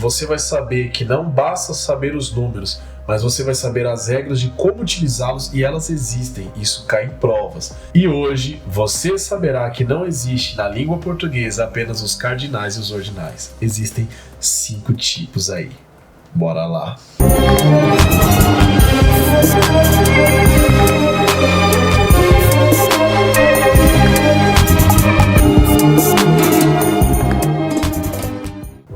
Você vai saber que não basta saber os números, mas você vai saber as regras de como utilizá-los e elas existem, isso cai em provas. E hoje você saberá que não existe na língua portuguesa apenas os cardinais e os ordinais. Existem 5 tipos aí. Bora lá!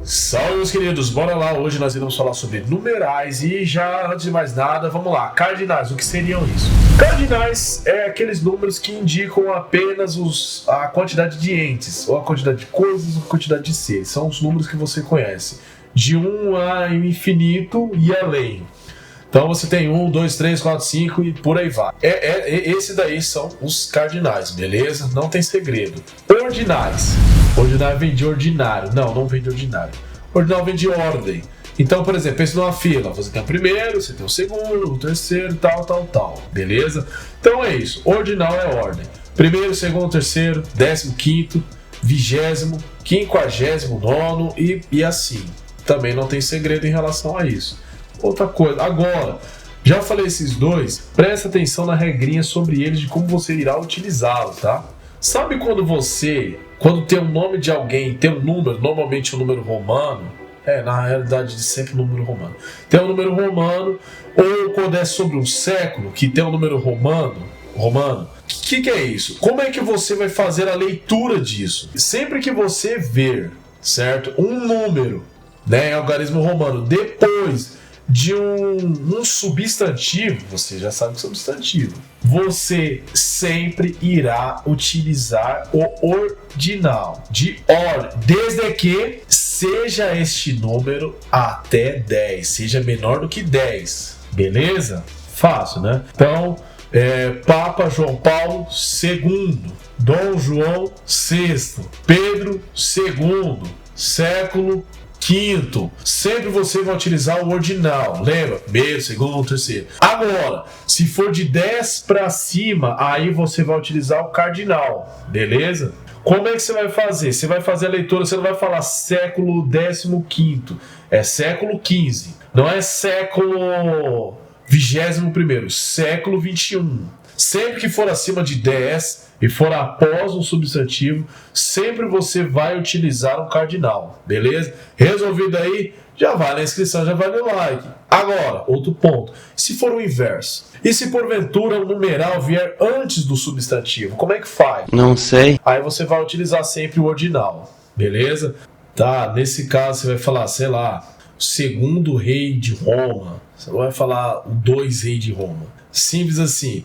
Salve, meus queridos, bora lá, hoje nós iremos falar sobre numerais e já antes de mais nada, vamos lá, cardinais, o que seriam isso? Cardinais é aqueles números que indicam apenas a quantidade de entes, ou a quantidade de coisas, ou a quantidade de seres, são os números que você conhece, de 1 a infinito e além. Então você tem 1, 2, 3, 4, 5 e por aí vai. Esse daí são os cardinais, beleza? Não tem segredo. Ordinais. Ordinário vem de ordinário. Não vem de ordinário. Ordinal vem de ordem. Então, por exemplo, pense numa fila. Você tem o primeiro, você tem o segundo, o terceiro, tal. Beleza? Então é isso. Ordinal é ordem. Primeiro, segundo, terceiro, 15º, 20º, 59º e assim. Também não tem segredo em relação a isso. Outra coisa, agora, já falei esses dois, presta atenção na regrinha sobre eles, de como você irá utilizá-los, tá? Sabe quando tem o nome de alguém, tem um número, normalmente um número romano, na realidade sempre um número romano, tem um número romano, ou quando é sobre um século, que tem um número romano, o que é isso? Como é que você vai fazer a leitura disso? Sempre que você ver, certo, um número, em algarismo romano, depois de um substantivo, você já sabe que é substantivo, você sempre irá utilizar o ordinal de ordem, desde que seja este número até 10, seja menor do que 10, beleza? Fácil, né? Então, Papa João Paulo II, Dom João VI, Pedro II, século quinto, sempre você vai utilizar o ordinal, lembra? Primeiro, segundo, terceiro. Agora, se for de 10 para cima, aí você vai utilizar o cardinal, beleza? Como é que você vai fazer? Você vai fazer a leitura, você não vai falar século 15º, é século 15, não é século 21º, século 21. Sempre que for acima de 10 e for após um substantivo, sempre você vai utilizar um cardinal, beleza? Resolvido aí? Já vai na inscrição, já vai no like. Agora, outro ponto. Se for o inverso? E se porventura o numeral vier antes do substantivo? Como é que faz? Não sei. Aí você vai utilizar sempre o ordinal, beleza? Tá, nesse caso você vai falar, sei lá, o segundo rei de Roma. Você não vai falar o 2 rei de Roma. Simples assim.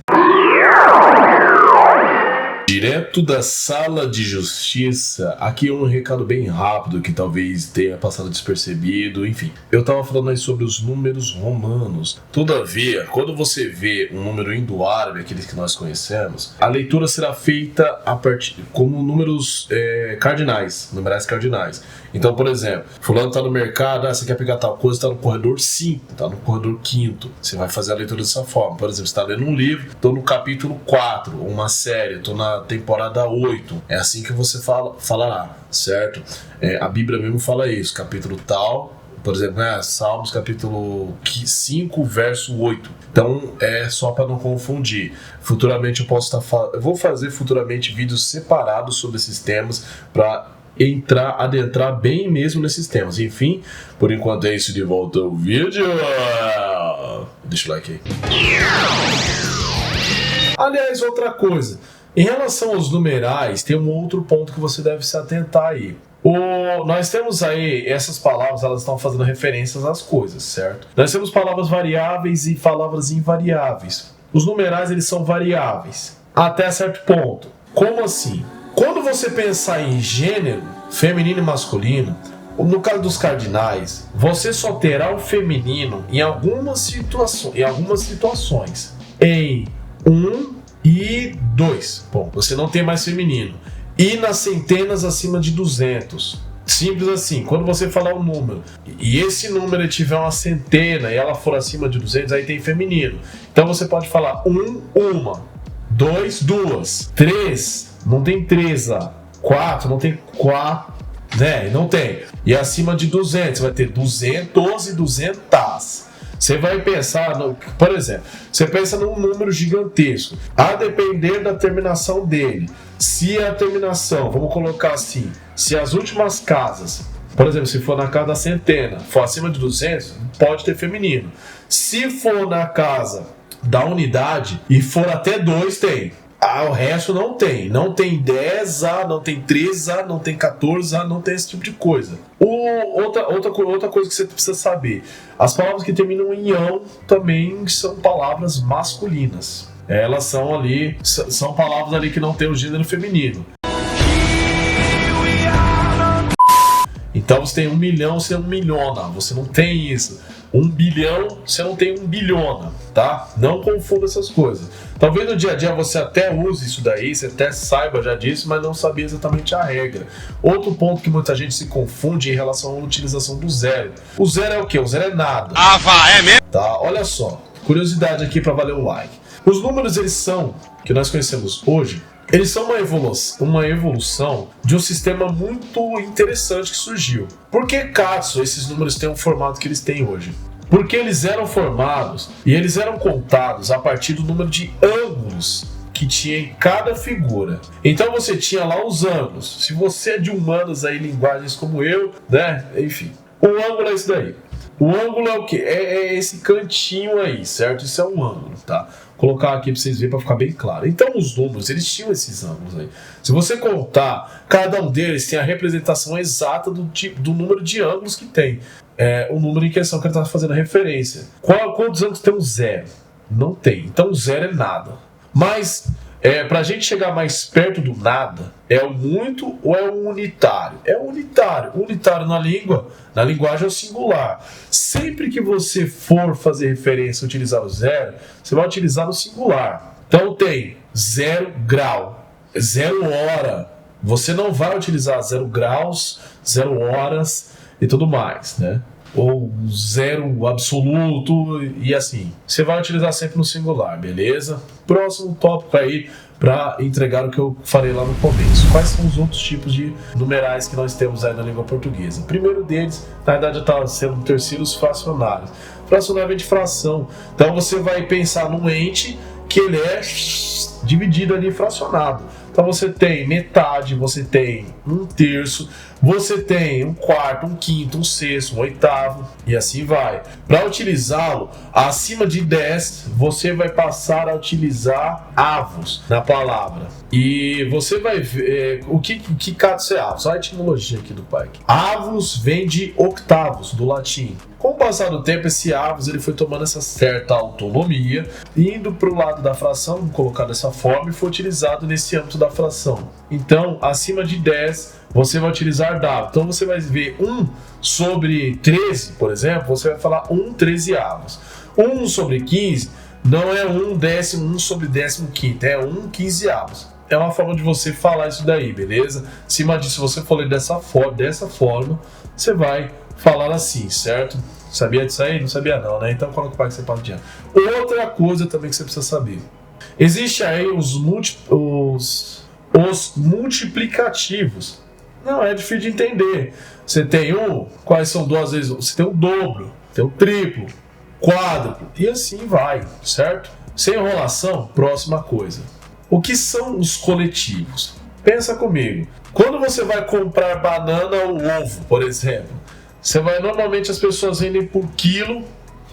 Direto da sala de justiça, aqui um recado bem rápido que talvez tenha passado despercebido, enfim. Eu tava falando aí sobre os números romanos. Todavia, quando você vê um número indo-árabe, aqueles que nós conhecemos, a leitura será feita como números cardinais, numerais cardinais. Então, por exemplo, fulano tá no mercado, você quer pegar tal coisa, tá no corredor 5, tá no corredor 5º. Você vai fazer a leitura dessa forma. Por exemplo, você tá lendo um livro, tô no capítulo 4, uma série, tô na temporada 8. É assim que você falará, certo? A Bíblia mesmo fala isso, capítulo tal, por exemplo, Salmos capítulo 5, verso 8. Então, é só para não confundir. Futuramente eu vou fazer futuramente vídeos separados sobre esses temas para adentrar bem mesmo nesses temas. Enfim, por enquanto é isso, de volta ao vídeo. Deixa o like aí. Aliás, outra coisa. Em relação aos numerais, tem um outro ponto que você deve se atentar aí. Nós temos aí, essas palavras, elas estão fazendo referências às coisas, certo? Nós temos palavras variáveis e palavras invariáveis. Os numerais, eles são variáveis, até certo ponto. Como assim? Quando você pensar em gênero, feminino e masculino, no caso dos cardinais, você só terá o feminino em algumas situações. Em 1 e 2. Bom, você não tem mais feminino. E nas centenas acima de 200. Simples assim, quando você falar um número e esse número tiver uma centena e ela for acima de 200, aí tem feminino. Então você pode falar 1, uma, 2, duas, 3, não tem 3 lá, 4, não tem 4, né? Não tem. E acima de 200, você vai ter 200 e 200. Você vai pensar, por exemplo, você pensa num número gigantesco. A depender da terminação dele. Se a terminação, vamos colocar assim, se as últimas casas, por exemplo, se for na casa da centena, for acima de 200, pode ter feminino. Se for na casa da unidade e for até 2, tem. O resto não tem. Não tem 10A, não tem 13A, não tem 14A, não tem esse tipo de coisa. Outra coisa que você precisa saber. As palavras que terminam em ão também são palavras masculinas. Elas são ali, são palavras ali que não tem o gênero feminino. Então você tem 1 milhão, você é 1 milhona. Você não tem isso. 1 bilhão, você não tem 1 bilhona, tá? Não confunda essas coisas. Talvez no dia a dia você até use isso daí, você até saiba já disso, mas não sabia exatamente a regra. Outro ponto que muita gente se confunde em relação à utilização do zero. O zero é o quê? O zero é nada. É mesmo? Tá, olha só. Curiosidade aqui para valer o like. Os números, eles são, que nós conhecemos hoje, eles são uma evolução de um sistema muito interessante que surgiu. Por que, caso esses números têm o formato que eles têm hoje? Porque eles eram formados e eles eram contados a partir do número de ângulos que tinha em cada figura. Então você tinha lá os ângulos. Se você é de humanos aí, linguagens como eu, né? Enfim, o ângulo é isso daí. O ângulo é o quê? É esse cantinho aí, certo? Isso é um ângulo, tá? Vou colocar aqui para vocês verem para ficar bem claro. Então os números, eles tinham esses ângulos aí. Se você contar, cada um deles tem a representação exata do número de ângulos que tem. O número em questão que ele está fazendo a referência. Quantos ângulos tem um zero? Não tem. Então o zero é nada. Mas para a gente chegar mais perto do nada, é o muito ou é o unitário? É o unitário. O unitário na linguagem é o singular. Sempre que você for fazer referência e utilizar o zero, você vai utilizar no singular. Então tem 0 grau, 0 hora. Você não vai utilizar 0 graus, 0 horas e tudo mais, né? Ou zero absoluto e assim. Você vai utilizar sempre no singular, beleza? Próximo tópico aí para entregar o que eu falei lá no começo. Quais são os outros tipos de numerais que nós temos aí na língua portuguesa? O primeiro deles, na verdade, está sendo o terceiro, os fracionários. Fracionário vem de fração. Então você vai pensar num ente que ele é dividido ali, fracionado. Então você tem metade, você tem 1/3, você tem 1/4, 1/5, 1/6, 1/8 e assim vai. Para utilizá-lo, acima de 10, você vai passar a utilizar avos na palavra. E você vai ver o que cada é avos. Olha a etimologia aqui do pai. Avos vem de octavos, do latim. Com o passar do tempo, esse avos ele foi tomando essa certa autonomia, indo para o lado da fração, vamos colocar dessa forma, e foi utilizado nesse âmbito da fração. Então, acima de 10, você vai utilizar dado. Então, você vai ver 1 sobre 13, por exemplo, você vai falar 1/13avos. 1 sobre 15 não é 1/10, 1 sobre 15º, é 1/15avos. É uma forma de você falar isso daí, beleza? Acima disso, se você for ler dessa forma, você vai falar assim, certo? Sabia disso aí? Não sabia não, né? Então coloca para que você pode adiante. Outra coisa também que você precisa saber. Existe aí os multiplicativos. Não, é difícil de entender. Você tem quais são duas vezes? Você tem o dobro, tem o triplo, quádruplo, e assim vai, certo? Sem enrolação, próxima coisa. O que são os coletivos? Pensa comigo. Quando você vai comprar banana ou ovo, por exemplo, normalmente as pessoas vendem por quilo,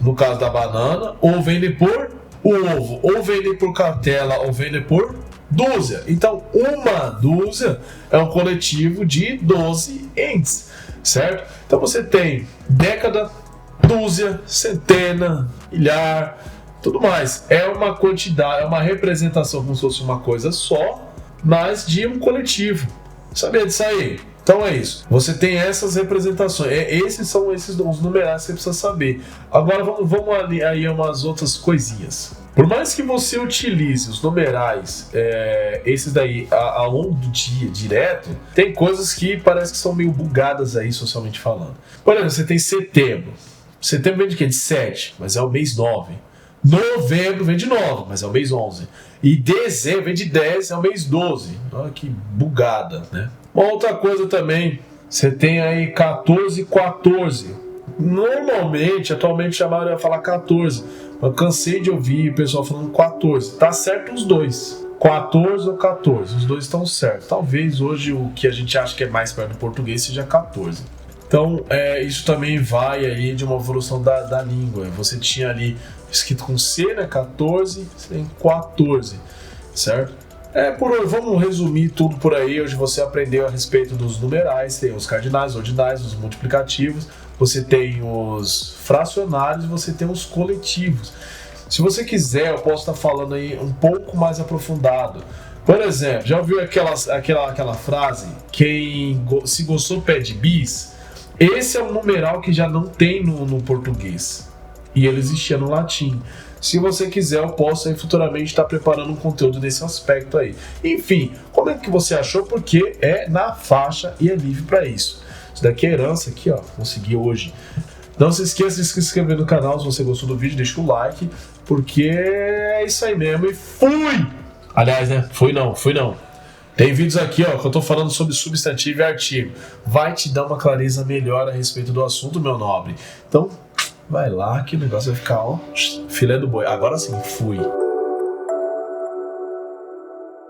no caso da banana, ou vendem por ovo, ou vendem por cartela, ou vendem por dúzia. Então, uma dúzia é um coletivo de 12 entes, certo? Então você tem década, dúzia, centena, milhar, tudo mais. É uma quantidade, é uma representação como se fosse uma coisa só, mas de um coletivo. Sabia disso aí? Então é isso. Você tem essas representações. Esses são os numerais que você precisa saber. Agora vamos ali aí umas outras coisinhas. Por mais que você utilize os numerais, esses daí, ao longo do dia, direto, tem coisas que parece que são meio bugadas aí, socialmente falando. Por exemplo, você tem setembro. Setembro vem de quê? De 7, mas é o mês 9. Novembro vem de 9, mas é o mês 11. E dezembro vem de 10, é o mês 12. Olha que bugada, né? Uma outra coisa também Você tem aí 14 e 14. Normalmente, atualmente a maioria vai falar 14. Eu cansei de ouvir o pessoal falando 14. Tá certo os dois. 14 ou 14, os dois estão certos. Talvez hoje o que a gente acha que é mais perto do português seja 14. Então, isso também vai aí de uma evolução da língua. Você tinha ali escrito com C, né? 14, você tem 14, certo? Vamos resumir tudo por aí. Hoje você aprendeu a respeito dos numerais, tem os cardinais, ordinais, os multiplicativos, você tem os fracionários, você tem os coletivos. Se você quiser, eu posso estar falando aí um pouco mais aprofundado. Por exemplo, já ouviu aquela frase, quem se gostou pede bis? Esse é um numeral que já não tem no português e ele existia no latim. Se você quiser, eu posso aí futuramente estar preparando um conteúdo desse aspecto aí. Enfim, como é que você achou? Porque é na faixa e é livre para isso. Isso daqui é herança aqui, ó, consegui hoje. Não se esqueça de se inscrever no canal se você gostou do vídeo, deixa o like, porque é isso aí mesmo e fui! Aliás, né? Fui não. Tem vídeos aqui, ó, que eu tô falando sobre substantivo e artigo. Vai te dar uma clareza melhor a respeito do assunto, meu nobre. Então, vai lá que o negócio vai ficar, ó, filé do boi. Agora sim, fui.